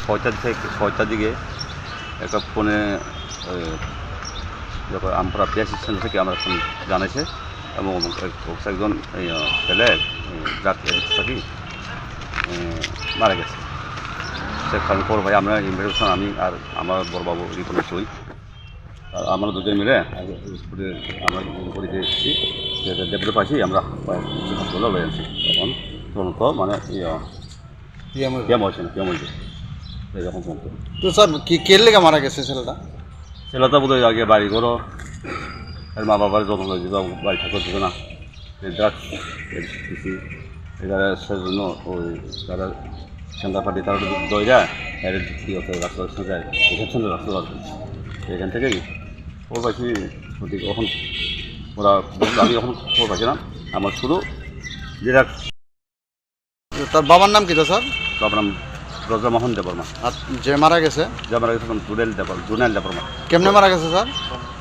ছয়টার দিকে একটা ফোনে যখন আমরা পিএস স্টেশন থেকে আমরা ফোন জানাইছে এবং একজন ছেলে ড্রাগ এডিক্ট থাকি মারা গেছে। সেখানে পর ভাই আমরা ইনভেস্টিগেশন আমি আর আমার বড়বাবু রিপোর্টে সই আর আমরা দুজন মিলে স্কুলে আমরা পরীক্ষা এসেছি ডেপুটি পাইছি আমরা হাসপাতালে লয়ে আনছি এখন তদন্ত মানে কেমন হয়েছে না কেমন হয়েছে এরকম তদন্ত। তো স্যার কে লেগে মারা গেছে ছেলেটা বোধ হয় আগে বাড়ি করো আর মা বাবার যত্ন করে দিত বাড়ি থাকতে দিত না ড্রাগস দিচ্ছি এবারে সেজন্য ওই তারা সেন্টার পার্টি তারা দই যায় এর রাস্তা যায় এখান থেকে রাস্তা এখান থেকেই খবর পাইছি এখন ওরা আমি এখন খবর পাইছি না আমার শুধু যেটা তার বাবার নাম কি তো স্যার? বাবার নাম ব্রজমোহন দেববর্মা। আর যে মারা গেছে যে মারা গেছে জুনেল দেববর্মা। কেমনে মারা গেছে স্যার?